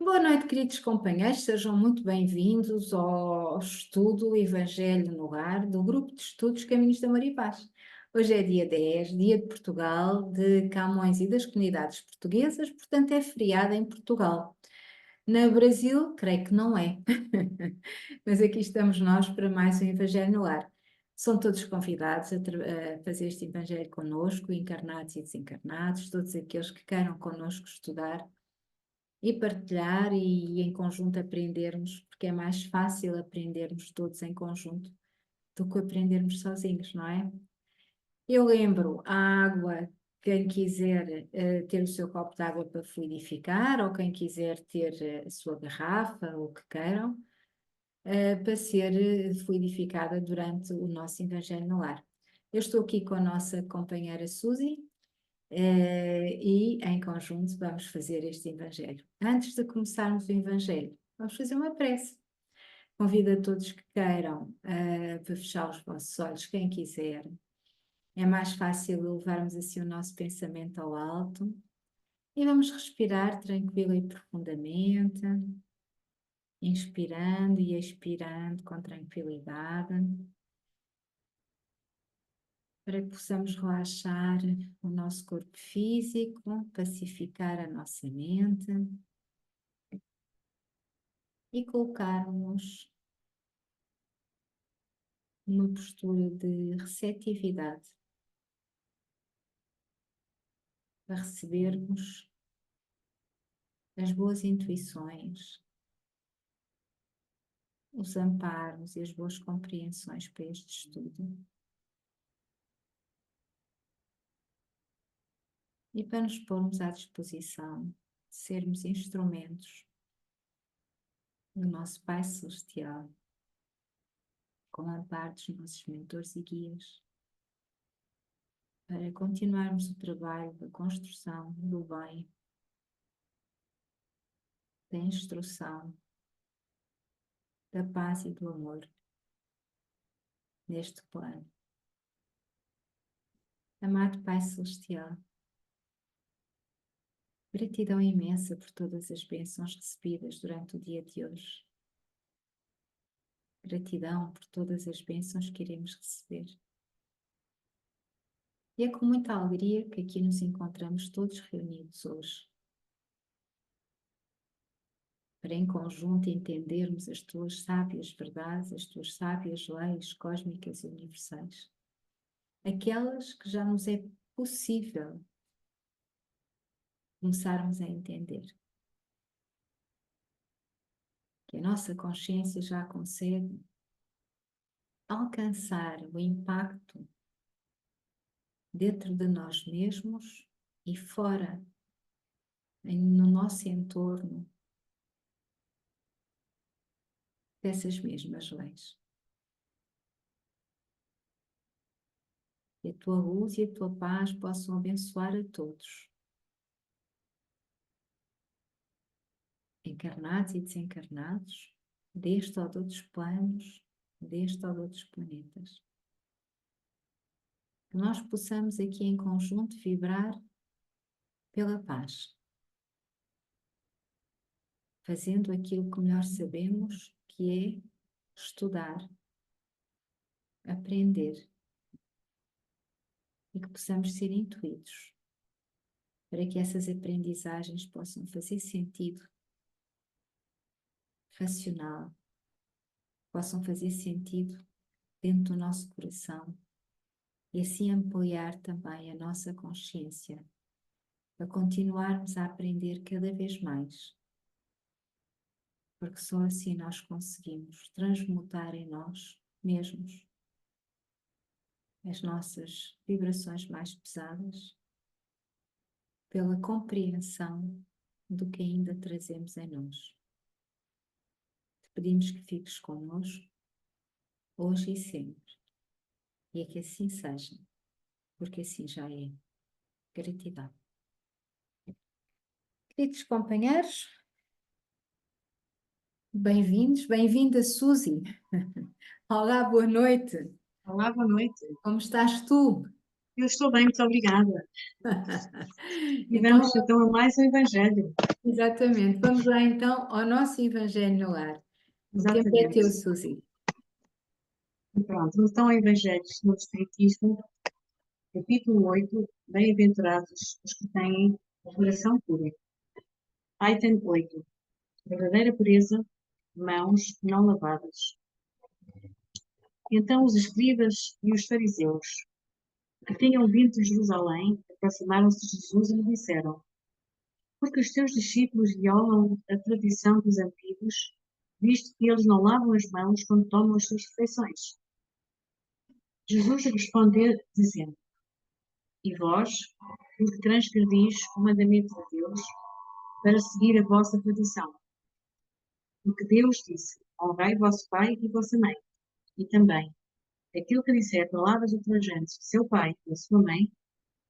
Boa noite, queridos companheiros, sejam muito bem-vindos ao estudo Evangelho no Lar do Grupo de Estudos Caminhos da Maria e Paz. Hoje é dia 10, dia de Portugal, de Camões e das comunidades portuguesas, portanto é feriado em Portugal. No Brasil, creio que não é, mas aqui estamos nós para mais um Evangelho no Lar. São todos convidados a fazer este Evangelho connosco, encarnados e desencarnados, todos aqueles que queiram connosco estudar e partilhar e em conjunto aprendermos, porque é mais fácil aprendermos todos em conjunto do que aprendermos sozinhos, não é? Eu lembro, a água, quem quiser ter o seu copo de água para fluidificar, ou quem quiser ter a sua garrafa, ou o que queiram, para ser fluidificada durante o nosso Evangelho no Lar. Eu estou aqui com a nossa companheira Suzy, e em conjunto vamos fazer este Evangelho. Antes de começarmos o Evangelho, vamos fazer uma prece. Convido a todos que queiram para fechar os vossos olhos, quem quiser. É mais fácil levarmos assim o nosso pensamento ao alto e vamos respirar tranquilo e profundamente, inspirando e expirando com tranquilidade, para que possamos relaxar o nosso corpo físico, pacificar a nossa mente e colocarmos numa postura de receptividade para recebermos as boas intuições, os amparos e as boas compreensões para este estudo. E para nos pormos à disposição de sermos instrumentos do nosso Pai Celestial, com o amparo dos nossos mentores e guias, para continuarmos o trabalho da construção do bem, da instrução, da paz e do amor neste plano. Amado Pai Celestial, gratidão imensa por todas as bênçãos recebidas durante o dia de hoje. Gratidão por todas as bênçãos que iremos receber. E é com muita alegria que aqui nos encontramos todos reunidos hoje, para em conjunto entendermos as tuas sábias verdades, as tuas sábias leis cósmicas e universais, aquelas que já nos é possível começarmos a entender, que a nossa consciência já consegue alcançar o impacto dentro de nós mesmos e fora, no nosso entorno, dessas mesmas leis. Que a tua luz e a tua paz possam abençoar a todos, encarnados e desencarnados, deste ou de outros planos, deste ou de outros planetas. Que nós possamos aqui em conjunto vibrar pela paz, fazendo aquilo que melhor sabemos, que é estudar, aprender, e que possamos ser intuídos para que essas aprendizagens possam fazer sentido racional, possam fazer sentido dentro do nosso coração e assim ampliar também a nossa consciência para continuarmos a aprender cada vez mais, porque só assim nós conseguimos transmutar em nós mesmos as nossas vibrações mais pesadas pela compreensão do que ainda trazemos em nós. Te pedimos que fiques connosco hoje e sempre, e é que assim seja, porque assim já é. Gratidão. Queridos companheiros, bem-vindos, bem-vinda Suzy. Olá, boa noite. Olá, boa noite. Como estás tu? Eu estou bem, muito obrigada. E Então, vamos então a mais um Evangelho. exatamente. Vamos lá então ao nosso Evangelho no lar. O tempo é teu, Exatamente. Suzy. E pronto, então o Evangelho segundo o Espiritismo, capítulo 8, Bem-aventurados os que têm o coração puro. Item 8. Verdadeira pureza, mãos não lavadas. Então os escribas e os fariseus, que tinham vindo de Jerusalém, aproximaram-se de Jesus e lhe disseram: Porque os teus discípulos violam a tradição dos antigos, visto que eles não lavam as mãos quando tomam as suas refeições. Jesus respondeu, dizendo: E vós, porque transgredis o mandamento de Deus, para seguir a vossa tradição? Porque Deus disse: Honrai vosso pai e vossa mãe. E também, aquilo que disser palavras ultrajantes de seu pai ou sua mãe,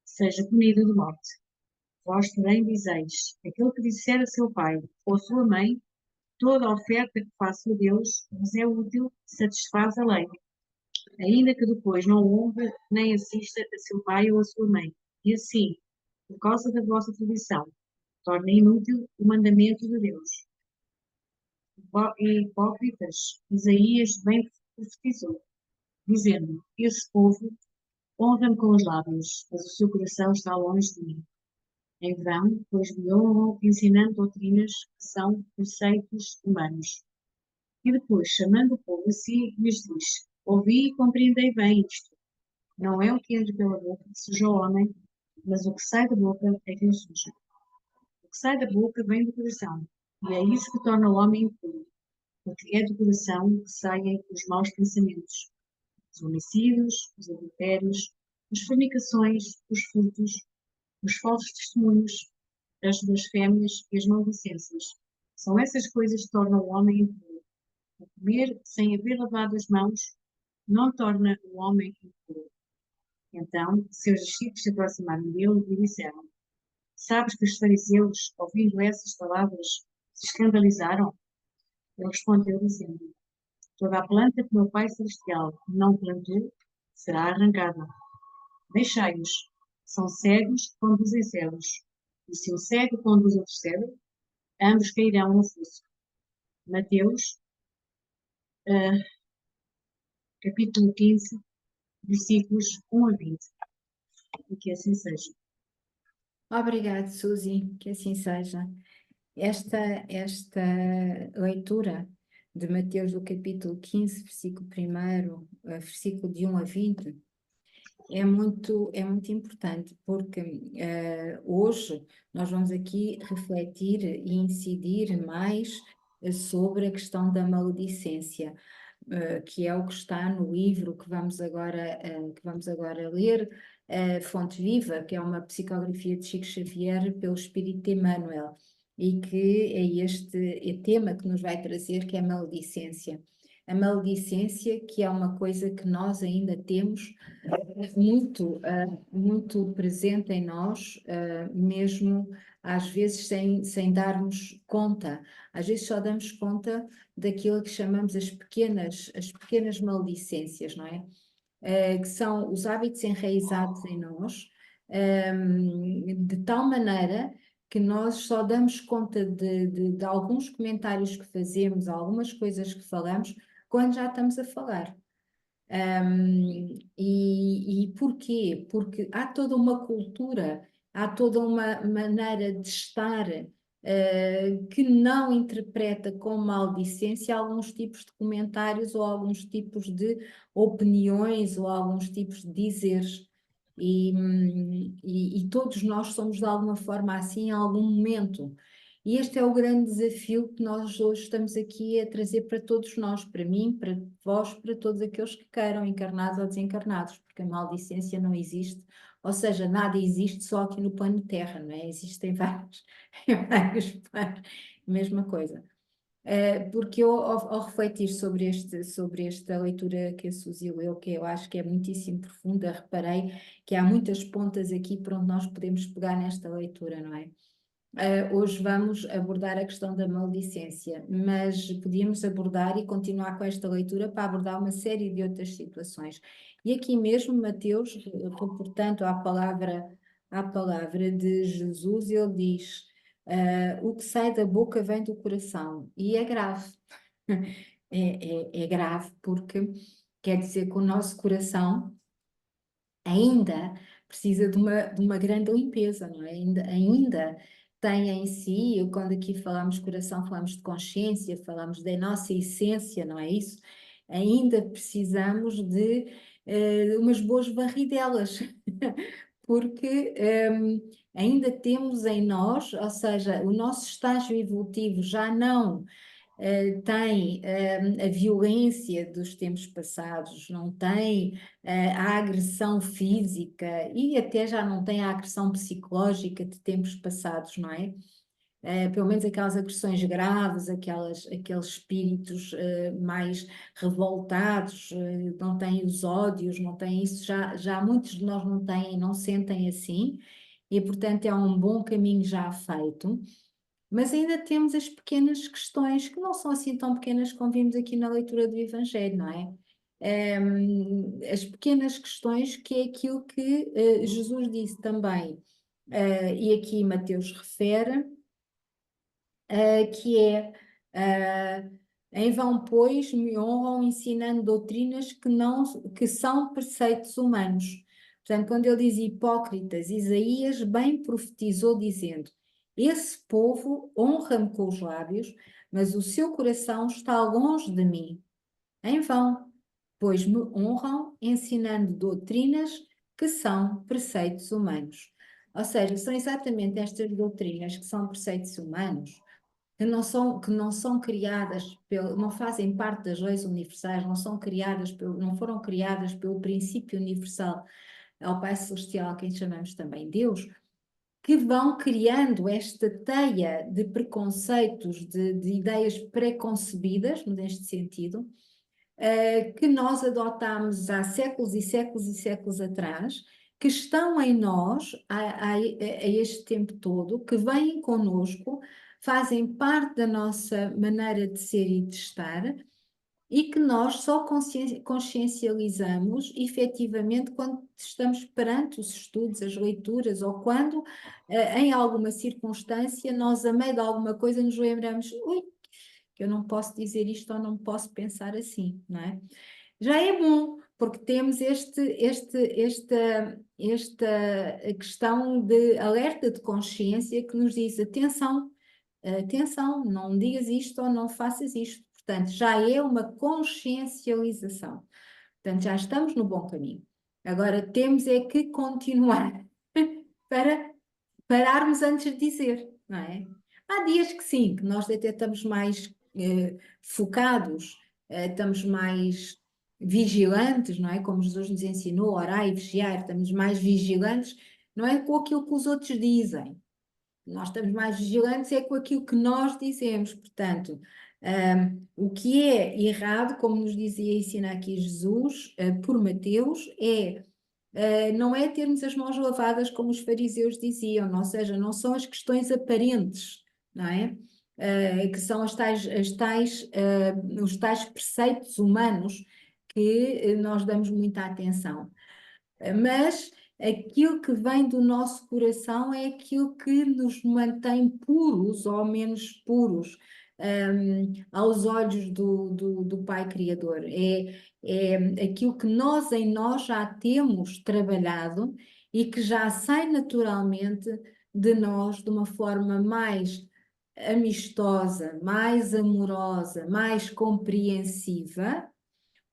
seja punido de morte. Vós, porém, dizeis: Aquele que disser a seu pai ou sua mãe, toda a oferta que faço a Deus vos é útil, satisfaz a lei, ainda que depois não honre nem assista a seu pai ou a sua mãe. E assim, por causa da vossa tradição, torna inútil o mandamento de Deus. Hipócritas, Isaías bem profetizou, dizendo: Esse povo honra-me com os lábios, mas o seu coração está longe de mim. Em vão, pois me honram ensinando doutrinas que são preceitos humanos. E depois, chamando o povo a si, lhes diz: Ouvi e compreendei bem isto. Não é o que entra pela boca que suja o homem, mas o que sai da boca é que o suja. O que sai da boca vem do coração, e é isso que torna o homem impuro, porque é do coração que saem os maus pensamentos, os homicídios, os adultérios, as fornicações, os furtos, os falsos testemunhos, as blasfémias e as maldicências. São essas coisas que tornam o homem impuro. O comer sem haver lavado as mãos não torna o homem impuro. Então, seus discípulos se aproximaram dele e disseram: Sabes que os fariseus, ouvindo essas palavras, se escandalizaram? Ele respondeu, dizendo: Toda a planta que meu Pai Celestial não plantou será arrancada. Deixai-os. São cegos que conduzem cegos. E se o cego conduz outro cego, ambos cairão no fosso. Mateus, ah, capítulo 15, versículos 1 a 20. E que assim seja. Obrigado, Suzy, que assim seja. Esta leitura de Mateus, do capítulo 15, versículo 1, versículo de 1 a 20, é muito importante, porque hoje nós vamos aqui refletir e incidir mais sobre a questão da maledicência, que é o que está no livro que vamos agora ler, Fonte Viva, que é uma psicografia de Chico Xavier pelo Espírito de Emmanuel, e que é este tema que nos vai trazer, que é a maledicência. A maledicência, que é uma coisa que nós ainda temos muito presente em nós, mesmo às vezes sem darmos conta. Às vezes só damos conta daquilo que chamamos as pequenas maledicências, não é? Que são os hábitos enraizados em nós, de tal maneira que nós só damos conta de alguns comentários que fazemos, algumas coisas que falamos, quando já estamos a falar. E porquê? Porque há toda uma cultura, há toda uma maneira de estar, que não interpreta com maldicência alguns tipos de comentários ou alguns tipos de opiniões ou alguns tipos de dizeres. E todos nós somos de alguma forma assim em algum momento. E este é o grande desafio que nós hoje estamos aqui a trazer para todos nós, para mim, para vós, para todos aqueles que queiram, encarnados ou desencarnados, porque a maldicência não existe, ou seja, nada existe só aqui no plano Terra, não é? Existem vários, em vários planos, mesma coisa. Porque eu, ao refletir sobre esta leitura que a Suzy leu, que eu acho que é muitíssimo profunda, reparei que há muitas pontas aqui para onde nós podemos pegar nesta leitura, não é? Hoje vamos abordar a questão da maldicência, mas podíamos abordar e continuar com esta leitura para abordar uma série de outras situações. E aqui mesmo, Mateus, reportando à palavra à palavra de Jesus, ele diz, o que sai da boca vem do coração, e é grave. É grave porque quer dizer que o nosso coração ainda precisa de uma grande limpeza, não é? Ainda tem em si, quando aqui falamos de coração, falamos de consciência, falamos da nossa essência, não é isso? Ainda precisamos de umas boas varridelas, porque ainda temos em nós, ou seja, o nosso estágio evolutivo já não tem a violência dos tempos passados, não tem a agressão física e até já não tem a agressão psicológica de tempos passados, não é? Pelo menos aquelas agressões graves, aqueles espíritos mais revoltados, não têm os ódios, não têm isso, já muitos de nós não têm, não sentem assim, e portanto é um bom caminho já feito. Mas ainda temos as pequenas questões, que não são assim tão pequenas como vimos aqui na leitura do Evangelho, não é? As pequenas questões que é aquilo que Jesus disse também, e aqui Mateus refere, que é em vão, pois, me honram ensinando doutrinas que são preceitos humanos. Portanto, quando ele diz hipócritas, Isaías bem profetizou dizendo: esse povo honra-me com os lábios, mas o seu coração está longe de mim. Em vão, pois me honram ensinando doutrinas que são preceitos humanos. Ou seja, são exatamente estas doutrinas que são preceitos humanos que não são criadas não fazem parte das leis universais, não são criadas não foram criadas pelo princípio universal ao Pai Celestial, a quem chamamos também Deus, que vão criando esta teia de preconceitos, de ideias preconcebidas, neste sentido, que nós adotámos há séculos e séculos e séculos atrás, que estão em nós a este tempo todo, que vêm connosco, fazem parte da nossa maneira de ser e de estar, e que nós só consciencializamos efetivamente quando estamos perante os estudos, as leituras, ou quando, em alguma circunstância, nós, a meio de alguma coisa, nos lembramos, ui, que eu não posso dizer isto ou não posso pensar assim, não é? Já é bom, porque temos esta questão de alerta de consciência que nos diz: atenção, atenção, não digas isto ou não faças isto. Portanto, já é uma consciencialização. Portanto, já estamos no bom caminho. Agora temos é que continuar para pararmos antes de dizer, não é? Há dias que sim, que nós até estamos mais focados, estamos mais vigilantes, não é? Como Jesus nos ensinou, orar e vigiar, estamos mais vigilantes, não é com aquilo que os outros dizem. Nós estamos mais vigilantes é com aquilo que nós dizemos. Portanto, o que é errado, como nos dizia e ensina aqui Jesus, por Mateus, não é termos as mãos lavadas como os fariseus diziam, ou seja, não são as questões aparentes, não é? Que são os tais preceitos humanos que nós damos muita atenção. Mas aquilo que vem do nosso coração é aquilo que nos mantém puros ou menos puros, aos olhos do Pai Criador. É aquilo que nós em nós já temos trabalhado e que já sai naturalmente de nós de uma forma mais amistosa, mais amorosa, mais compreensiva,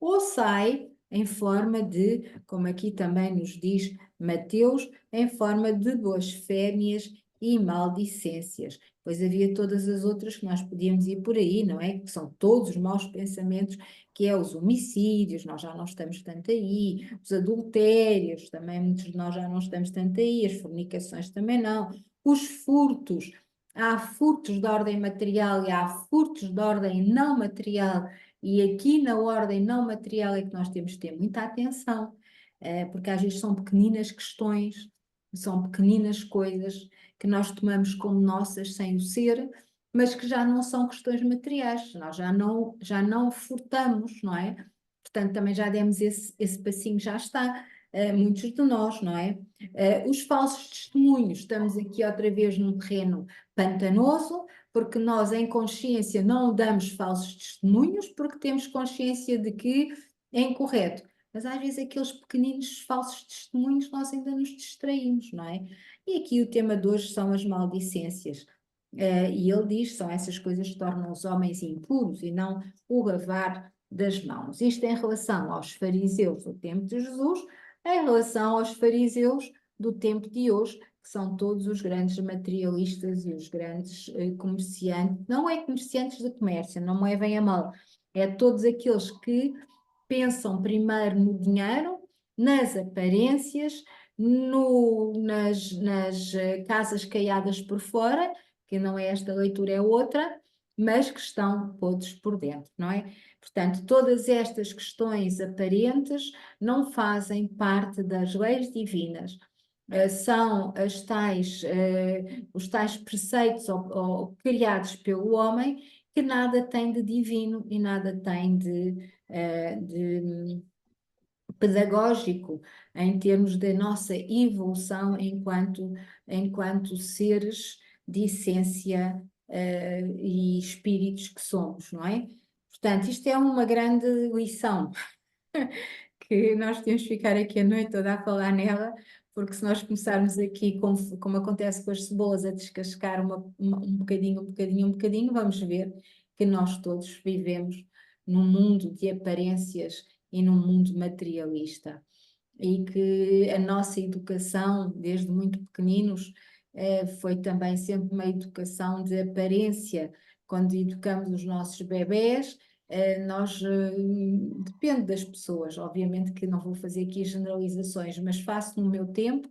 ou sai em forma de, como aqui também nos diz Mateus, em forma de blasfémias e maldicências. Pois havia todas as outras que nós podíamos ir por aí, não é? Que são todos os maus pensamentos, que é os homicídios, nós já não estamos tanto aí, os adultérios, também muitos de nós já não estamos tanto aí, as fornicações também não, os furtos. Há furtos de ordem material e há furtos de ordem não material, e aqui na ordem não material é que nós temos que ter muita atenção, porque às vezes são pequeninas questões, são pequeninas coisas que nós tomamos como nossas sem o ser, mas que já não são questões materiais, nós já não furtamos, não é? Portanto, também já demos esse passinho, já está. muitos de nós, não é? Os falsos testemunhos, estamos aqui outra vez num terreno pantanoso, porque nós em consciência não damos falsos testemunhos, porque temos consciência de que é incorreto. Mas às vezes aqueles pequeninos falsos testemunhos nós ainda nos distraímos, não é? E aqui o tema de hoje são as maldicências. E ele diz, são essas coisas que tornam os homens impuros e não o lavar das mãos. Isto em relação aos fariseus do tempo de Jesus, em relação aos fariseus do tempo de hoje, que são todos os grandes materialistas e os grandes comerciantes, não é comerciantes de comércio, não me levem a mal, é todos aqueles que pensam primeiro no dinheiro, nas aparências, nas casas caiadas por fora, que não é esta leitura, é outra, mas que estão podres por dentro, não é? Portanto, todas estas questões aparentes não fazem parte das leis divinas. São os tais preceitos ou criados pelo homem que nada têm de divino e nada têm de pedagógico em termos da nossa evolução enquanto seres de essência e espíritos que somos, não é? Portanto, isto é uma grande lição que nós temos que ficar aqui a noite toda a falar nela, porque se nós começarmos aqui, como acontece com as cebolas, a descascar um bocadinho, um bocadinho, um bocadinho, vamos ver que nós todos vivemos num mundo de aparências e num mundo materialista. E que a nossa educação, desde muito pequeninos, foi também sempre uma educação de aparência. Quando educamos os nossos bebés, depende das pessoas, obviamente que não vou fazer aqui generalizações, mas faço no meu tempo,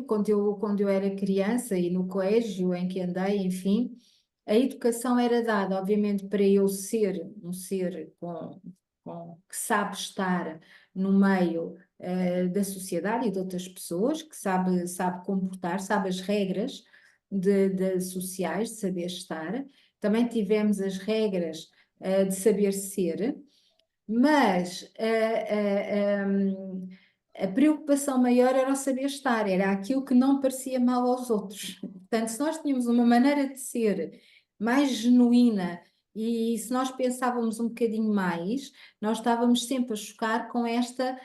quando eu era criança e no colégio em que andei, enfim, a educação era dada, obviamente, para eu ser um ser que sabe estar no meio da sociedade e de outras pessoas, que sabe comportar, sabe as regras de sociais, de saber estar. Também tivemos as regras de saber ser, mas a preocupação maior era o saber estar, era aquilo que não parecia mal aos outros. Portanto, se nós tínhamos uma maneira de ser mais genuína e se nós pensávamos um bocadinho mais, nós estávamos sempre a chocar com esta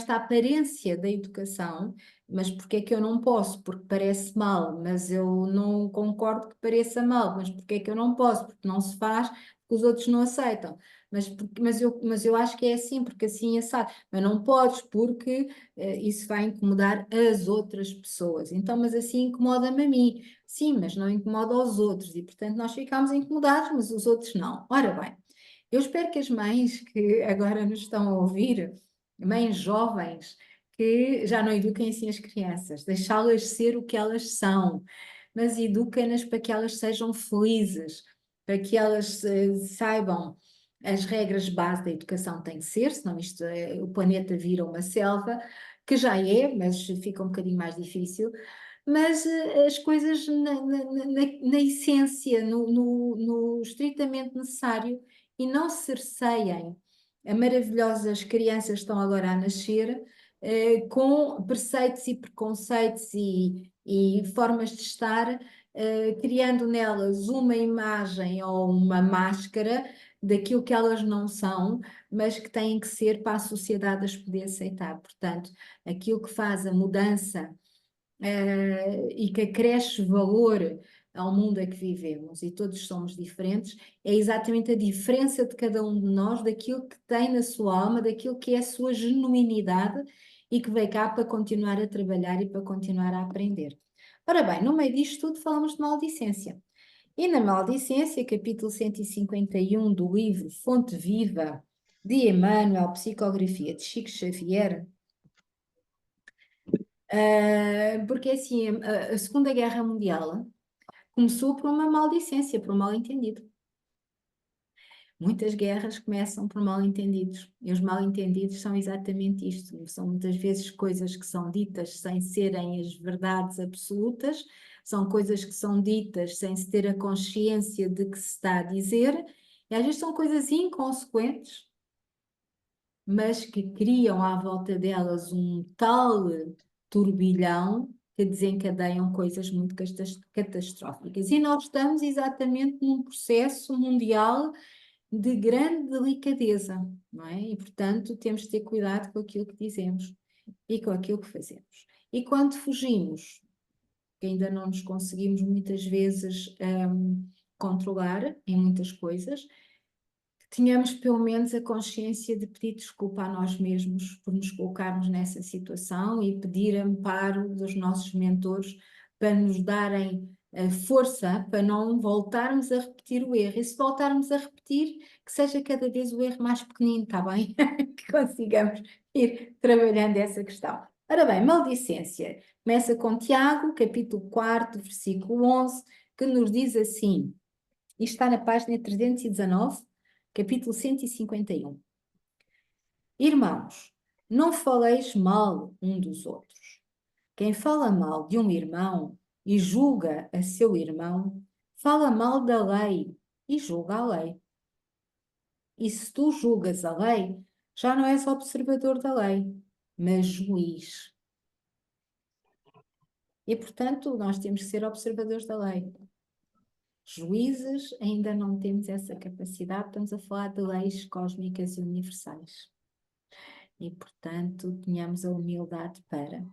aparência da educação. Mas porque é que eu não posso? Porque parece mal, mas eu não concordo que pareça mal. Mas porque é que eu não posso? Porque não se faz, porque os outros não aceitam. Mas eu acho que é assim, porque assim é assado. Mas não podes, porque isso vai incomodar as outras pessoas. Então, mas assim incomoda-me a mim. Sim, mas não incomoda aos outros. E, portanto, nós ficamos incomodados, mas os outros não. Ora bem, eu espero que as mães que agora nos estão a ouvir, mães jovens, que já não eduquem assim as crianças, deixá-las ser o que elas são, mas eduquem-nas para que elas sejam felizes, para que elas saibam as regras base da educação têm que ser, senão o planeta vira uma selva, que já é, mas fica um bocadinho mais difícil, mas as coisas na essência, no estritamente necessário, e não cerceiem as maravilhosas crianças que estão agora a nascer, com preceitos e preconceitos e formas de estar, criando nelas uma imagem ou uma máscara daquilo que elas não são, mas que têm que ser para a sociedade as poder aceitar. Portanto, aquilo que faz a mudança e que acresce valor ao mundo a que vivemos e todos somos diferentes, é exatamente a diferença de cada um de nós, daquilo que tem na sua alma, daquilo que é a sua genuinidade e que veio cá para continuar a trabalhar e para continuar a aprender. Ora bem, no meio disto tudo falamos de maldicência. E na maldicência, capítulo 151 do livro Fonte Viva de Emmanuel, Psicografia de Chico Xavier, porque assim, a Segunda Guerra Mundial começou por uma maldicência, por um mal-entendido. Muitas guerras começam por mal-entendidos, e os mal-entendidos são exatamente isto, são muitas vezes coisas que são ditas sem serem as verdades absolutas, são coisas que são ditas sem se ter a consciência de que se está a dizer, E às vezes são coisas inconsequentes, mas que criam à volta delas um tal turbilhão que desencadeiam coisas muito catastróficas. E nós estamos exatamente num processo mundial de grande delicadeza, não é? E, portanto, temos de ter cuidado com aquilo que dizemos e com aquilo que fazemos. E quando fugimos, que ainda não nos conseguimos muitas vezes controlar em muitas coisas, tenhamos pelo menos a consciência de pedir desculpa a nós mesmos por nos colocarmos nessa situação e pedir amparo dos nossos mentores para nos darem força para não voltarmos a repetir o erro. E se voltarmos a repetir, que seja cada vez o erro mais pequenino, está bem? Que consigamos ir trabalhando essa questão. Ora bem, maldicência. Começa com Tiago, capítulo 4, versículo 11, que nos diz assim, isto está na página 319, capítulo 151. Irmãos, não faleis mal um dos outros. Quem fala mal de um irmão e julga a seu irmão, fala mal da lei e julga a lei. E se tu julgas a lei, já não és observador da lei, mas juiz. E, portanto, nós temos que ser observadores da lei. Juízes, ainda não temos essa capacidade, estamos a falar de leis cósmicas e universais. E, portanto, tenhamos a humildade para.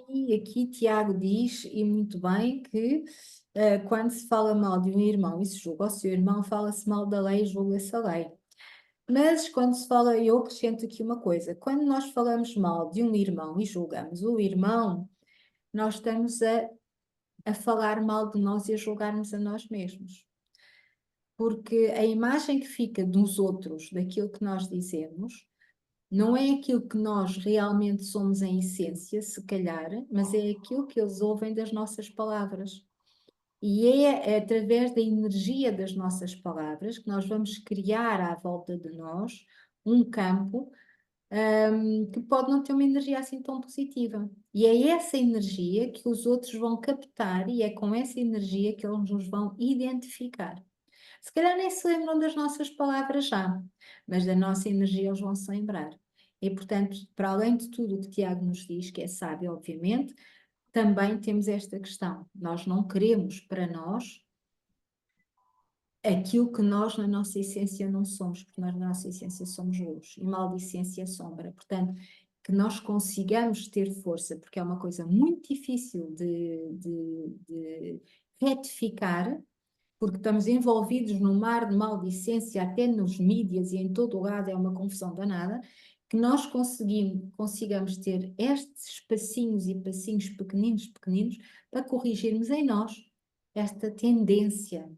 E aqui Tiago diz, e muito bem, que quando se fala mal de um irmão e se julga o seu irmão, fala-se mal da lei e julga-se a lei. Mas quando se fala, eu acrescento aqui uma coisa, quando nós falamos mal de um irmão e julgamos o irmão, nós estamos a falar mal de nós e a julgarmos a nós mesmos. Porque a imagem que fica dos outros, daquilo que nós dizemos, não é aquilo que nós realmente somos em essência, se calhar, mas é aquilo que eles ouvem das nossas palavras. E é através da energia das nossas palavras que nós vamos criar à volta de nós um campo que pode não ter uma energia assim tão positiva. E é essa energia que os outros vão captar e é com essa energia que eles nos vão identificar. Se calhar nem se lembram das nossas palavras já, mas da nossa energia eles vão se lembrar. E, portanto, para além de tudo o que Tiago nos diz, que é sábio, obviamente, também temos esta questão. Nós não queremos para nós aquilo que nós, na nossa essência, não somos, porque nós, na nossa essência, somos luz e maldicência é sombra. Portanto, que nós consigamos ter força, porque é uma coisa muito difícil de retificar, porque estamos envolvidos num mar de maldicência, até nos mídias e em todo o lado é uma confusão danada, que nós consigamos ter estes passinhos e passinhos pequeninos, pequeninos, para corrigirmos em nós esta tendência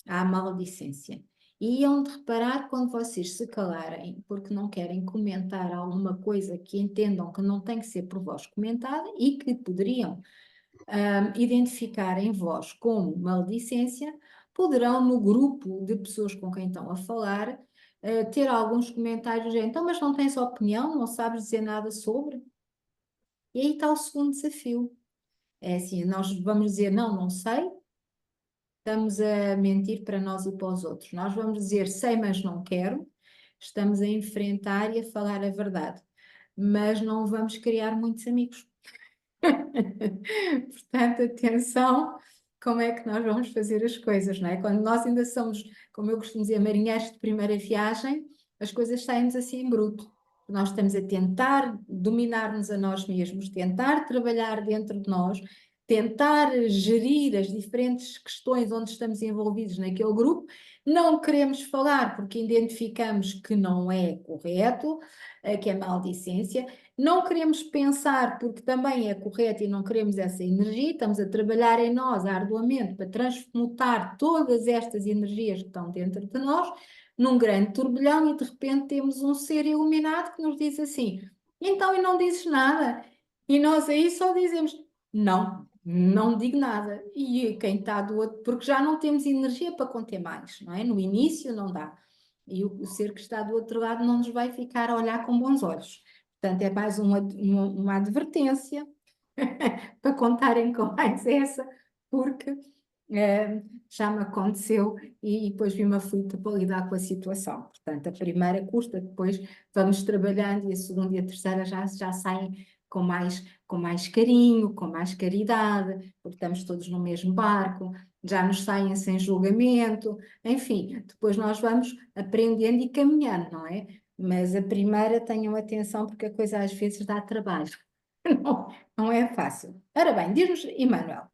à maldicência. E iam de reparar quando vocês se calarem, porque não querem comentar alguma coisa que entendam que não tem que ser por vós comentada e que poderiam identificar em vós como maldicência, poderão, no grupo de pessoas com quem estão a falar, ter alguns comentários, então, mas não tens opinião, não sabes dizer nada sobre? E aí está o segundo desafio. É assim, nós vamos dizer, não, não sei, estamos a mentir para nós e para os outros. Nós vamos dizer, sei, mas não quero, estamos a enfrentar e a falar a verdade, mas não vamos criar muitos amigos. Portanto, atenção, como é que nós vamos fazer as coisas, não é? Quando nós ainda somos, como eu costumo dizer, marinheiros de primeira viagem, as coisas saem-nos assim em bruto. Nós estamos a tentar dominar-nos a nós mesmos, tentar trabalhar dentro de nós, tentar gerir as diferentes questões onde estamos envolvidos naquele grupo. Não queremos falar porque identificamos que não é correto, que é maldicência. Não queremos pensar porque também é correto e não queremos essa energia, estamos a trabalhar em nós arduamente para transmutar todas estas energias que estão dentro de nós num grande turbilhão e de repente temos um ser iluminado que nos diz assim, então e não dizes nada? E nós aí só dizemos, não, não digo nada. E quem está do outro, porque já não temos energia para conter mais, não é? No início não dá. E o ser que está do outro lado não nos vai ficar a olhar com bons olhos. Portanto, é mais uma advertência para contarem com mais essa, porque já me aconteceu e depois vi-me aflita para lidar com a situação. Portanto, a primeira custa, depois vamos trabalhando e a segunda e a terceira já saem com mais carinho, com mais caridade, porque estamos todos no mesmo barco, já nos saem sem julgamento, enfim, depois nós vamos aprendendo e caminhando, não é? Mas a primeira, tenham atenção, porque a coisa às vezes dá trabalho. Não, não é fácil. Ora bem, diz-nos Emmanuel.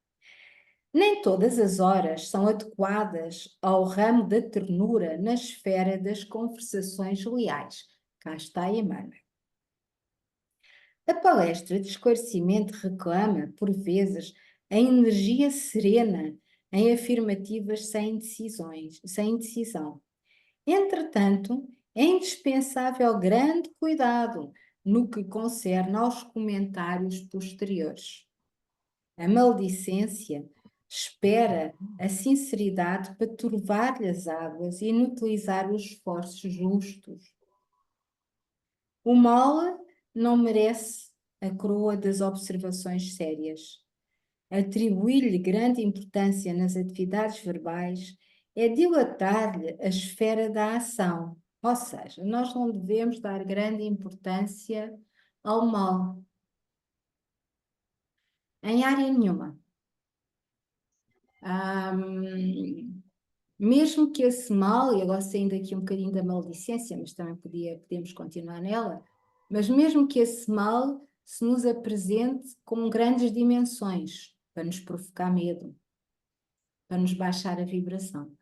Nem todas as horas são adequadas ao ramo da ternura na esfera das conversações leais. Cá está Emmanuel. A palestra de esclarecimento reclama, por vezes, a energia serena em afirmativas sem indecisão. Entretanto, é indispensável grande cuidado no que concerne aos comentários posteriores. A maldicência espera a sinceridade para turvar-lhe as águas e inutilizar os esforços justos. O mal não merece a coroa das observações sérias. Atribuir-lhe grande importância nas atividades verbais é dilatar-lhe a esfera da ação. Ou seja, nós não devemos dar grande importância ao mal, em área nenhuma. Mesmo que esse mal, e agora saindo aqui um bocadinho da maldicência, mas também podemos continuar nela, mas mesmo que esse mal se nos apresente com grandes dimensões, para nos provocar medo, para nos baixar a vibração.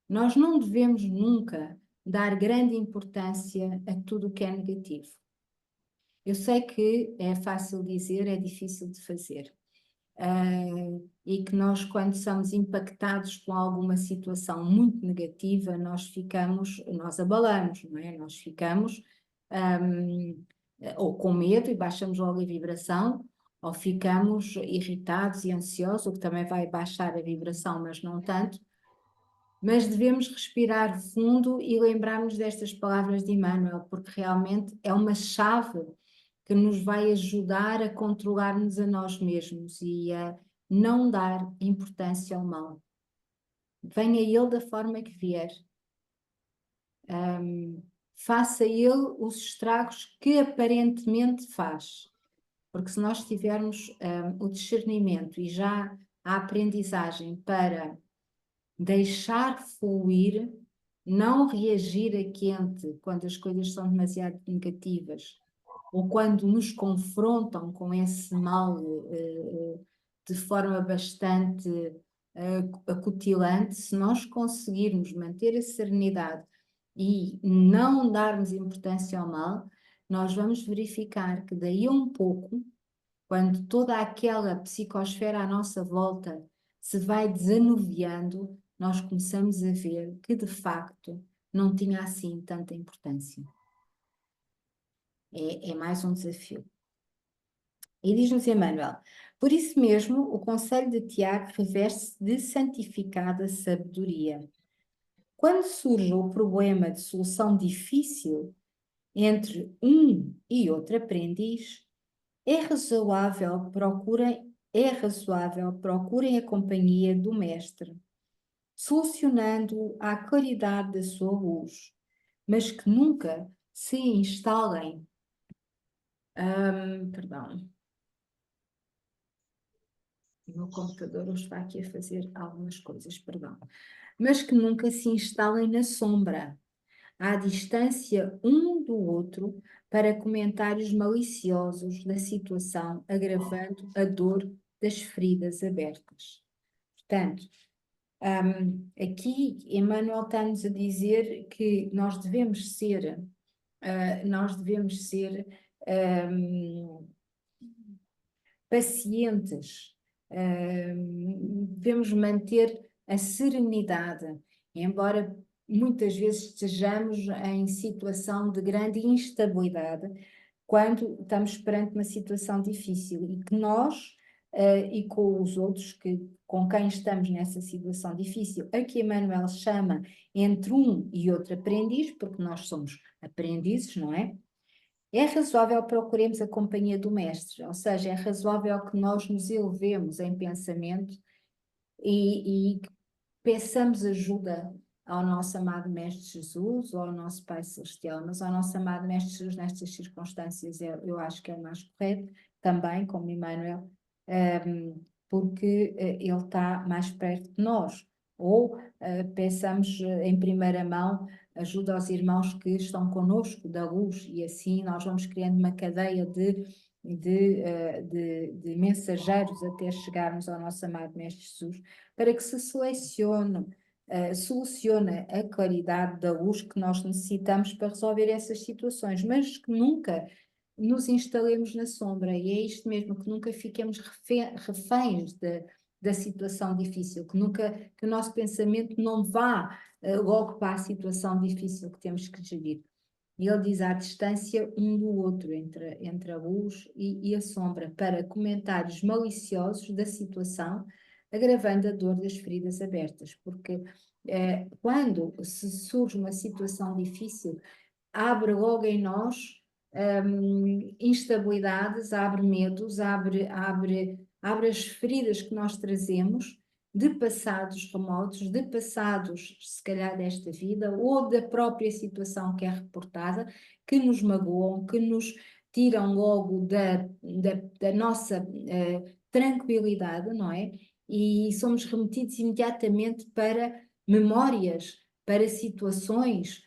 Nós não devemos nunca dar grande importância a tudo o que é negativo. Eu sei que é fácil dizer, é difícil de fazer. E que nós, quando somos impactados com alguma situação muito negativa, nós abalamos, não é? Nós ficamos ou com medo e baixamos logo a vibração, ou ficamos irritados e ansiosos, o que também vai baixar a vibração, mas não tanto. Mas devemos respirar fundo e lembrar-nos destas palavras de Emmanuel, porque realmente é uma chave que nos vai ajudar a controlar-nos a nós mesmos e a não dar importância ao mal. Venha ele da forma que vier. Faça ele os estragos que aparentemente faz. Porque se nós tivermos o discernimento e já a aprendizagem para deixar fluir, não reagir a quente quando as coisas são demasiado negativas, ou quando nos confrontam com esse mal de forma bastante acutilante, se nós conseguirmos manter a serenidade e não darmos importância ao mal, nós vamos verificar que daí a um pouco, quando toda aquela psicosfera à nossa volta se vai desanuviando, nós começamos a ver que de facto não tinha assim tanta importância. É mais um desafio. E diz-nos Emmanuel, por isso mesmo o conselho de Tiago reveste-se de santificada sabedoria. Quando surge o problema de solução difícil entre um e outro aprendiz, é razoável procurem a companhia do mestre, solucionando à claridade da sua luz, mas que nunca se instalem. Perdão. O meu computador hoje está aqui a fazer algumas coisas, perdão. Mas que nunca se instalem na sombra, à distância um do outro, para comentários maliciosos da situação, agravando a dor das feridas abertas. Portanto, aqui Emmanuel está-nos a dizer que nós devemos ser pacientes, devemos manter a serenidade, embora muitas vezes estejamos em situação de grande instabilidade, quando estamos perante uma situação difícil e que nós e com os outros com quem estamos nessa situação difícil, a que Emmanuel chama entre um e outro aprendiz, porque nós somos aprendizes, não é? É razoável procuremos a companhia do mestre, ou seja, é razoável que nós nos elevemos em pensamento e que peçamos ajuda ao nosso amado Mestre Jesus, ou ao nosso Pai Celestial, mas ao nosso amado Mestre Jesus nestas circunstâncias eu acho que é mais correto, também como Emmanuel, porque ele está mais perto de nós. Ou peçamos em primeira mão ajuda aos irmãos que estão conosco da luz, e assim nós vamos criando uma cadeia de mensageiros até chegarmos ao nosso amado Mestre Jesus, para que se solucione a claridade da luz que nós necessitamos para resolver essas situações, mas que nunca nos instalemos na sombra, e é isto mesmo, que nunca fiquemos reféns da situação difícil, que o nosso pensamento não vá logo para a situação difícil que temos que gerir. E ele diz à distância um do outro, entre a luz e a sombra, para comentários maliciosos da situação, agravando a dor das feridas abertas. Porque quando se surge uma situação difícil, abre logo em nós instabilidades, abre medos, abre as feridas que nós trazemos de passados remotos, de passados, se calhar, desta vida, ou da própria situação que é reportada, que nos magoam, que nos tiram logo da nossa tranquilidade, não é? E somos remetidos imediatamente para memórias, para situações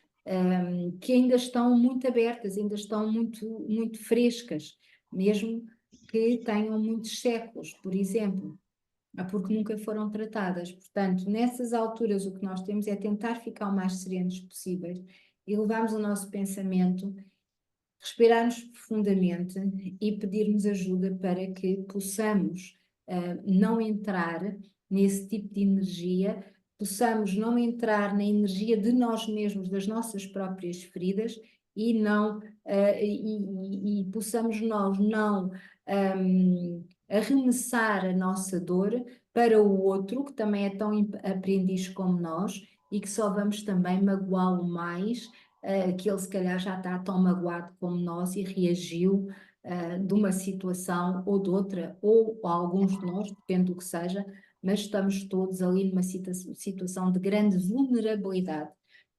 que ainda estão muito abertas, ainda estão muito, muito frescas, mesmo que tenham muitos séculos, por exemplo, porque nunca foram tratadas. Portanto, nessas alturas, o que nós temos é tentar ficar o mais serenos possíveis e levarmos o nosso pensamento, respirarmos profundamente e pedirmos ajuda para que possamos não entrar nesse tipo de energia, possamos não entrar na energia de nós mesmos, das nossas próprias feridas, e não e possamos nós não arremessar a nossa dor para o outro, que também é tão aprendiz como nós, e que só vamos também magoá-lo mais, que ele se calhar já está tão magoado como nós e reagiu de uma situação ou de outra, ou alguns de nós, depende do que seja, mas estamos todos ali numa situação de grande vulnerabilidade.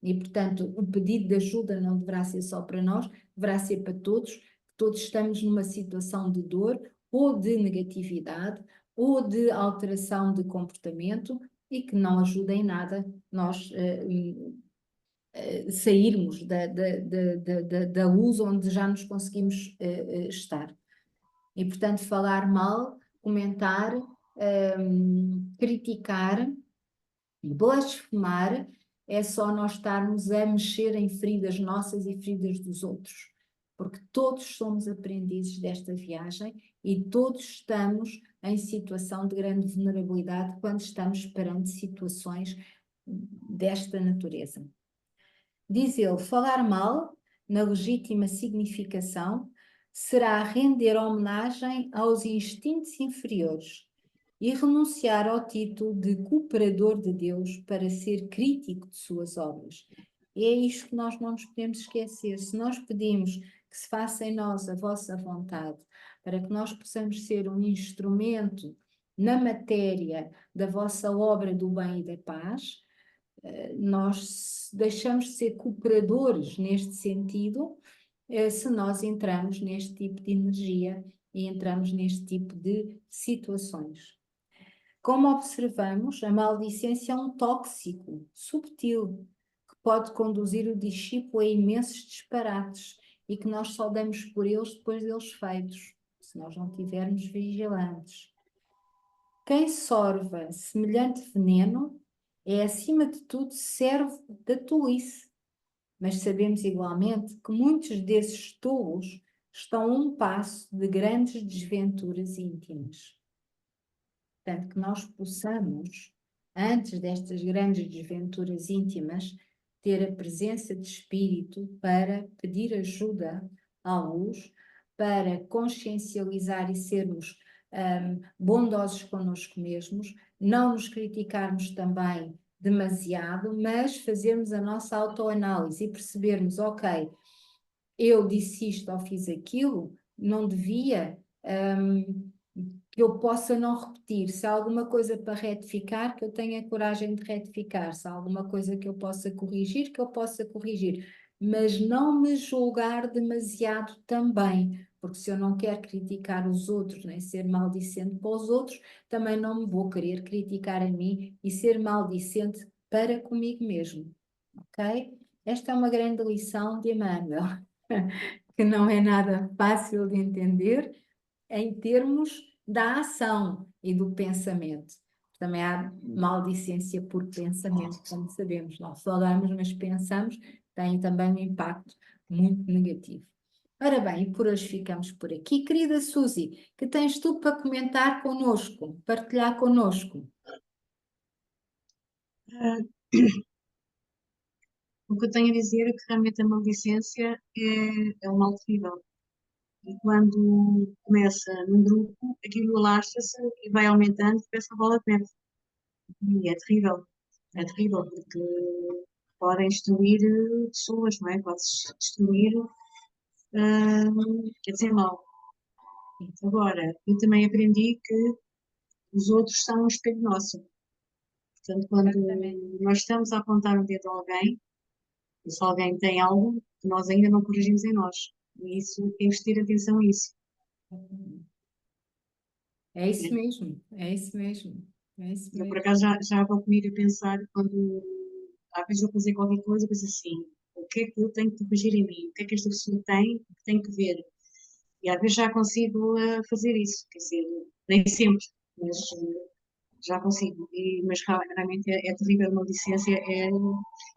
E, portanto, o pedido de ajuda não deverá ser só para nós, deverá ser para todos. Todos estamos numa situação de dor, ou de negatividade, ou de alteração de comportamento, e que não ajuda em nada nós sairmos da luz onde já nos conseguimos estar. E, portanto, falar mal, comentar, criticar, blasfemar, é só nós estarmos a mexer em feridas nossas e feridas dos outros. Porque todos somos aprendizes desta viagem e todos estamos em situação de grande vulnerabilidade quando estamos perante situações desta natureza. Diz ele, falar mal, na legítima significação, será render homenagem aos instintos inferiores e renunciar ao título de cooperador de Deus para ser crítico de suas obras. E é isto que nós não nos podemos esquecer. Se nós pedimos que se faça em nós a vossa vontade, para que nós possamos ser um instrumento na matéria da vossa obra do bem e da paz, nós deixamos de ser cooperadores neste sentido, se nós entramos neste tipo de energia e entramos neste tipo de situações. Como observamos, a maldicência é um tóxico subtil que pode conduzir o discípulo a imensos disparates e que nós só damos por eles depois deles feitos, se nós não estivermos vigilantes. Quem sorva semelhante veneno é, acima de tudo, servo da tolice, mas sabemos igualmente que muitos desses tolos estão a um passo de grandes desventuras íntimas. Portanto, que nós possamos, antes destas grandes desventuras íntimas, ter a presença de espírito para pedir ajuda à luz, para consciencializar e sermos bondosos connosco mesmos, não nos criticarmos também demasiado, mas fazermos a nossa autoanálise e percebermos, ok, eu disse isto ou fiz aquilo, não devia que eu possa não repetir. Se há alguma coisa para retificar, que eu tenha coragem de retificar. Se há alguma coisa que eu possa corrigir, que eu possa corrigir. Mas não me julgar demasiado também, porque se eu não quero criticar os outros, nem ser maldicente para os outros, também não me vou querer criticar a mim e ser maldicente para comigo mesmo. Ok? Esta é uma grande lição de Emmanuel, que não é nada fácil de entender em termos da ação e do pensamento. Também há maldicência por pensamento, como sabemos. Nós falamos, mas pensamos, tem também um impacto muito negativo. Ora bem, e por hoje ficamos por aqui. Querida Suzy, que tens tu para comentar connosco, partilhar connosco? Ah, o que eu tenho a dizer é que realmente a maledicência é um mal terrível. E quando começa num grupo, aquilo alastra-se e vai aumentando, parece uma bola de neve. E é terrível, porque podem destruir pessoas, não é? Pode-se destruir, quer dizer, mal. Agora, eu também aprendi que os outros são um espelho nosso. Portanto, Exatamente. quando nós estamos a apontar o dedo a alguém, e se alguém tem algo que nós ainda não corrigimos em nós, e isso, temos que ter atenção a isso. É isso Né? mesmo, é isso mesmo, é isso Eu, por mesmo. acaso, já vou comigo a pensar, quando às vezes vou fazer qualquer coisa, penso assim, o que é que eu tenho que corrigir em mim? O que é que esta pessoa tem que tem que ver? E às vezes já consigo fazer isso, quer dizer, nem sempre, mas já consigo. Mas realmente é terrível uma licença,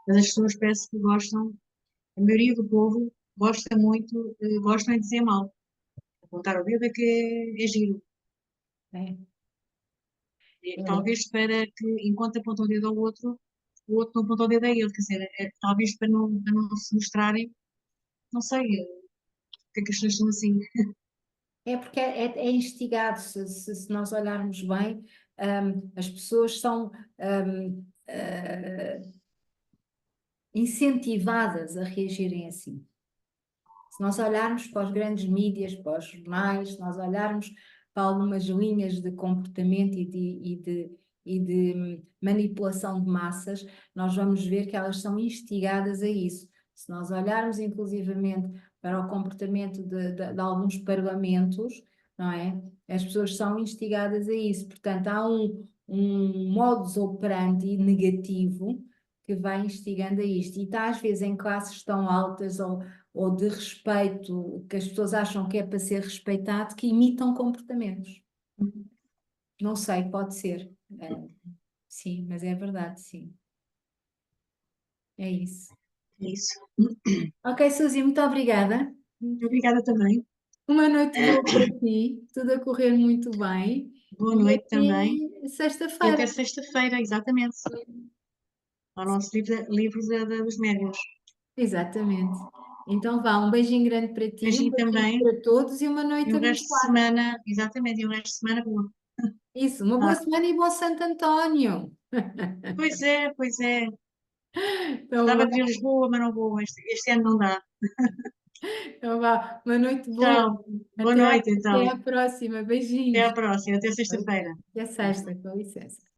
mas as pessoas parece que gostam, a maioria do povo gosta muito, gostam de dizer mal. Apontar o dedo é que é giro. É, é. Talvez para que, enquanto aponta o dedo ao outro, o outro não aponta o dedo a ele, quer dizer, talvez para não se mostrarem, não sei, porque é que as pessoas são assim. É porque é instigado, se nós olharmos bem, as pessoas são incentivadas a reagirem assim. Se nós olharmos para os grandes mídias, para os jornais, se nós olharmos para algumas linhas de comportamento e de manipulação de massas, nós vamos ver que elas são instigadas a isso. Se nós olharmos inclusivamente para o comportamento de alguns parlamentos, não é? As pessoas são instigadas a isso. Portanto, há um modus operandi negativo que vai instigando a isto. E está às vezes em classes tão altas ou de respeito, que as pessoas acham que é para ser respeitado, que imitam comportamentos. Não sei, pode ser. Sim, mas é verdade, sim. É isso. É isso. Ok, Suzy, muito obrigada. Obrigada também. Uma noite boa para ti, tudo a correr muito bem. Boa E noite também. até E sexta-feira. até sexta-feira, exatamente. Ao nosso livro dos médiuns. Exatamente. Então vá, um beijinho grande para ti, um Beijinho beijinho também. para todos e uma E noite um resto de abençoada. semana, exatamente, e um resto de semana boa. Isso, uma boa Tá. semana e bom Santo António. Pois é, pois é. Então Gostava de vá, ir a Lisboa, mas não vou. Este ano não dá. então vá, uma noite boa. Tchau. Boa Até, noite, até então. à próxima. Até Beijinhos. à próxima. Até sexta-feira. Até sexta, com licença.